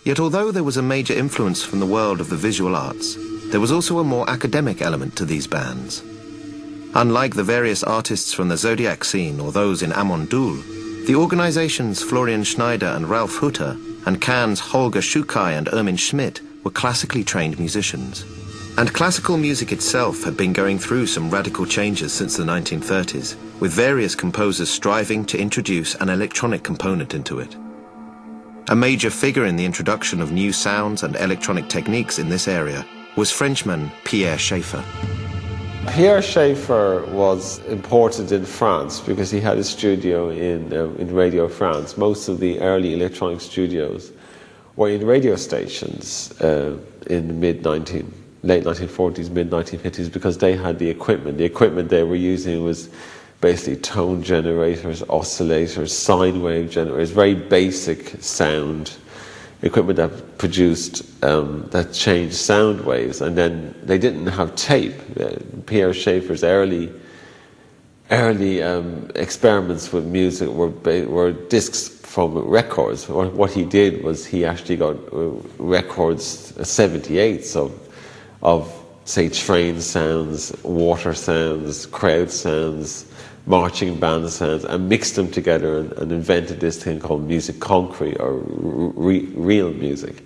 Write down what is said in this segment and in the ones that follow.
Yet although there was a major influence from the world of the visual arts, there was also a more academic element to these bands. Unlike the various artists from the Zodiac scene or those in Amon-Düül, the organizations Florian Schneider and Ralf Hutter and Cannes' Holger Schukai and Ermin Schmidt were classically trained musicians. And classical music itself had been going through some radical changes since the 1930s, with various composers striving to introduce an electronic component into it. A major figure in the introduction of new sounds and electronic techniques in this area was Frenchman Pierre Schaeffer. Pierre Schaeffer was important in France because he had a studio in Radio France. Most of the early electronic studios were in radio stations in the late 1940s, mid 1950s, because they had the equipment. The equipment they were using was basically tone generators, oscillators, sine wave generators, very basic sound equipment that produced, that changed sound waves. And then they didn't have tape. Pierre Schaeffer's early experiments with music were discs from records. What he did was he actually got records, 78s of say train sounds, water sounds, crowd sounds, marching band sounds, and mixed them together and invented this thing called music concrete, or real music.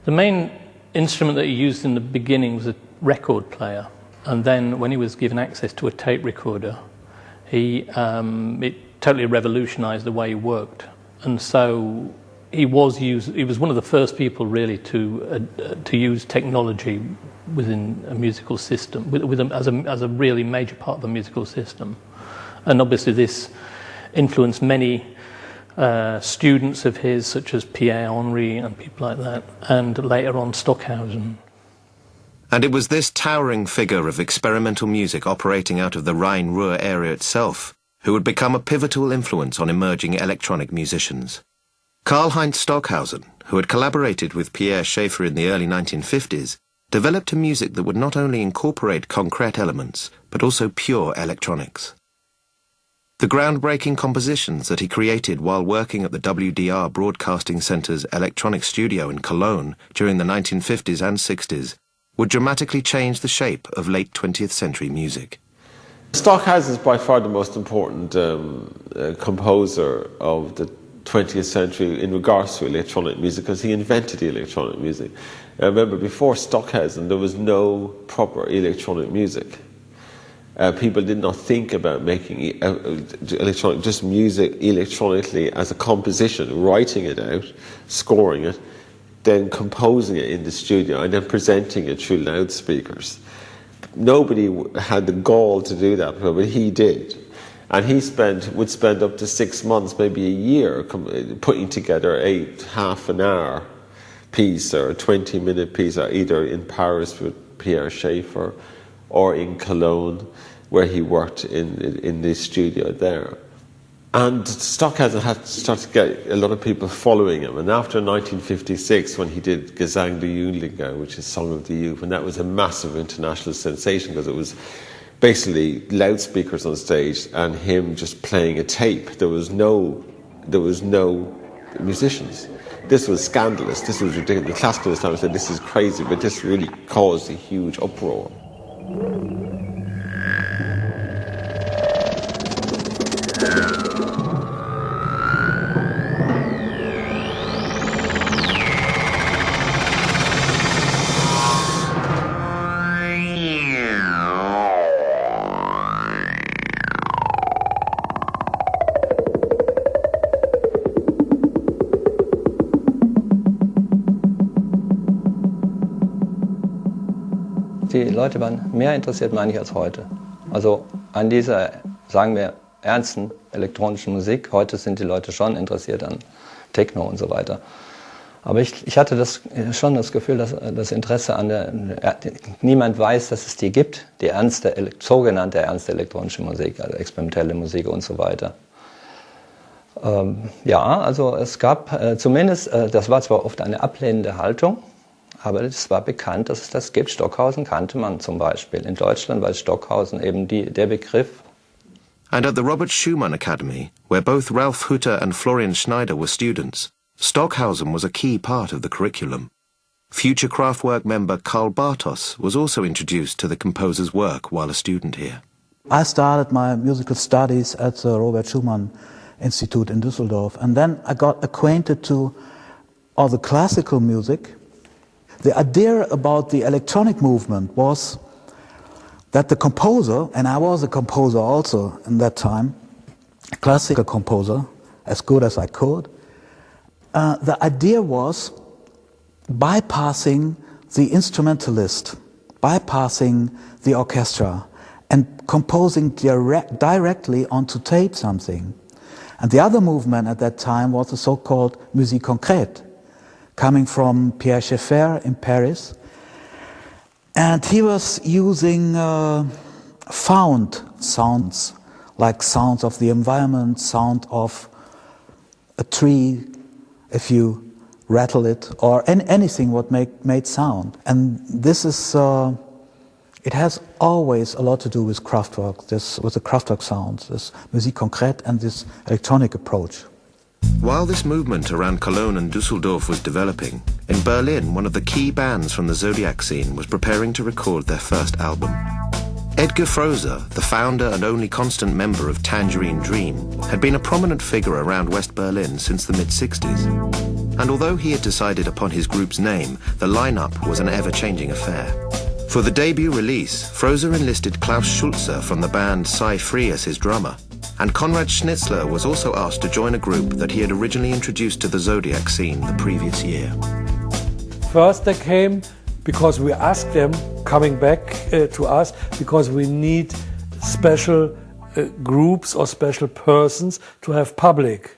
The main instrument that he used in the beginning was a record player, and then when he was given access to a tape recorder, it totally revolutionized the way he worked. And so he was one of the first people really to use technology within a musical system, as a really major part of a musical system. And obviously this influenced many students of his, such as Pierre Henry and people like that, and later on Stockhausen. And it was this towering figure of experimental music operating out of the Rhine-Ruhr area itself who would become a pivotal influence on emerging electronic musicians. Karl-Heinz Stockhausen, who had collaborated with Pierre Schaeffer in the early 1950s, developed a music that would not only incorporate concrete elements, but also pure electronics. The groundbreaking compositions that he created while working at the WDR Broadcasting Center's electronic studio in Cologne during the 1950s and 60s would dramatically change the shape of late 20th century music. Stockhausen is by far the most important composer of the 20th century in regards to electronic music, because he invented the electronic music. Remember, before Stockhausen there was no proper electronic music. People did not think about making just music electronically as a composition, writing it out, scoring it, then composing it in the studio, and then presenting it through loudspeakers. Nobody had the gall to do that, but he did. And he would spend up to 6 months, maybe a year, putting together a half-an-hour piece or a 20-minute piece, either in Paris with Pierre Schaeffer or in Cologne, where he worked in the studio there. And Stockhausen had started to get a lot of people following him. And after 1956, when he did Gesang der Jugendliche, which is Song of the Youth, and that was a massive international sensation because it was basically loudspeakers on stage and him just playing a tape. There was no musicians. This was scandalous. This was ridiculous. The classicalists now said this is crazy, but this really caused a huge uproar. Die Leute waren mehr interessiert, meine ich, als heute. Also an dieser, sagen wir, ernsten elektronischen Musik. Heute sind die Leute schon interessiert an Techno und so weiter. Aber ich hatte schon das Gefühl, dass das Interesse an niemand weiß, dass es die gibt, die sogenannte ernste elektronische Musik, also experimentelle Musik und so weiter. Ja, also es gab zumindest, das war zwar oft eine ablehnende Haltung, aber es war bekannt, dass es das gibt. Stockhausen kannte man zum Beispiel. In Deutschland war Stockhausen eben der Begriff. And at the Robert Schumann Academy, where both Ralf Hutter and Florian Schneider were students, Stockhausen was a key part of the curriculum. Future Kraftwerk member Karl Bartos was also introduced to the composer's work while a student here. I started my musical studies at the Robert Schumann Institute in Düsseldorf, and then I got acquainted to all the classical music. The idea about the electronic movement was that the composer, and I was a composer also in that time, a classical composer, as good as I could, the idea was bypassing the instrumentalist, bypassing the orchestra, and composing directly onto tape something. And the other movement at that time was the so-called musique concrète, coming from Pierre Schaeffer in Paris. And he was using found sounds, like sounds of the environment, sound of a tree, if you rattle it, or anything what made sound. And this is, it has always a lot to do with Kraftwerk, with the Kraftwerk sounds, this musique concrète and this electronic approach. While this movement around Cologne and Düsseldorf was developing, in Berlin one of the key bands from the Zodiac scene was preparing to record their first album. Edgar Froese, the founder and only constant member of Tangerine Dream, had been a prominent figure around West Berlin since the mid-60s. And although he had decided upon his group's name, the lineup was an ever-changing affair. For the debut release, Froese enlisted Klaus Schulze from the band Cy Free as his drummer, and Konrad Schnitzler was also asked to join a group that he had originally introduced to the Zodiac scene the previous year. First they came because we asked them, coming back to us, because we need special groups or special persons to have public.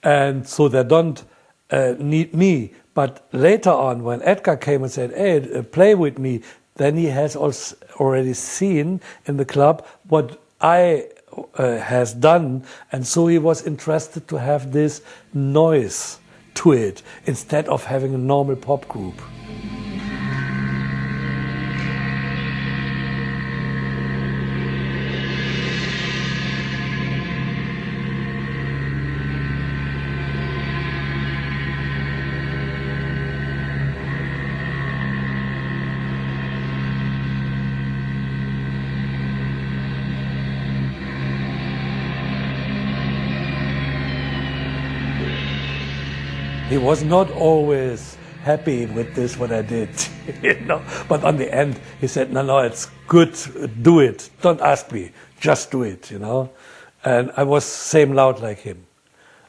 And so they don't need me. But later on, when Edgar came and said, hey, play with me, then he has also already seen in the club what I has done, and so he was interested to have this noise to it instead of having a normal pop group. He was not always happy with this, what I did, you know. But on the end, he said, no, it's good, do it. Don't ask me, just do it, you know. And I was same loud like him.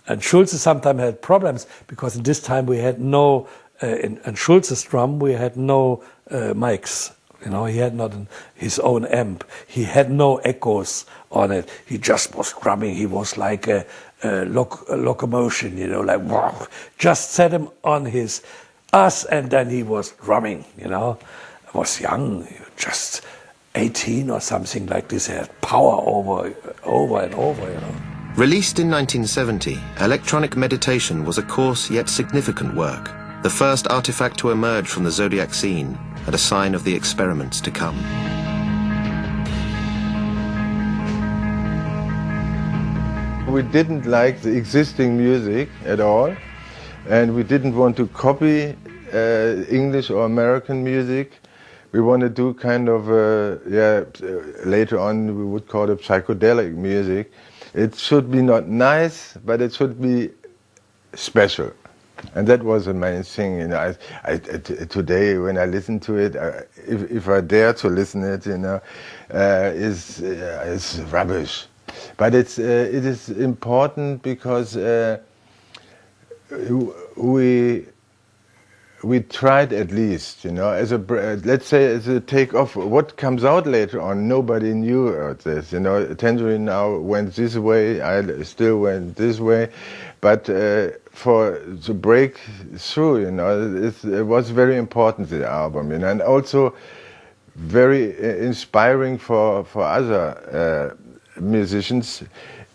And Schulze sometimes had problems because in this time we had no, in Schulze's drum, we had no mics. You know, he had not his own amp. He had no echoes on it. He just was drumming. He was like a locomotion, you know, like wow. Just set him on his ass and then he was drumming, you know. I was young, just 18 or something like this. He had power over and over, you know. Released in 1970, Electronic Meditation was a coarse yet significant work, the first artifact to emerge from the Zodiac scene and a sign of the experiments to come. We didn't like the existing music at all, and we didn't want to copy English or American music. We want to do kind of, later on we would call it psychedelic music. It should be not nice, but it should be special. And that was the main thing, you know. Today, when I listen to it, if I dare to listen to it, you know, it's rubbish. But it is important because we tried at least, you know, let's say as a take-off. What comes out later on, nobody knew about this, you know. Tangerine now went this way, I still went this way, but to break through, you know. It was very important, the album, you know, and also very inspiring for other musicians,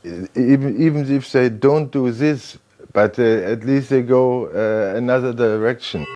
even if they don't do this, but at least they go another direction.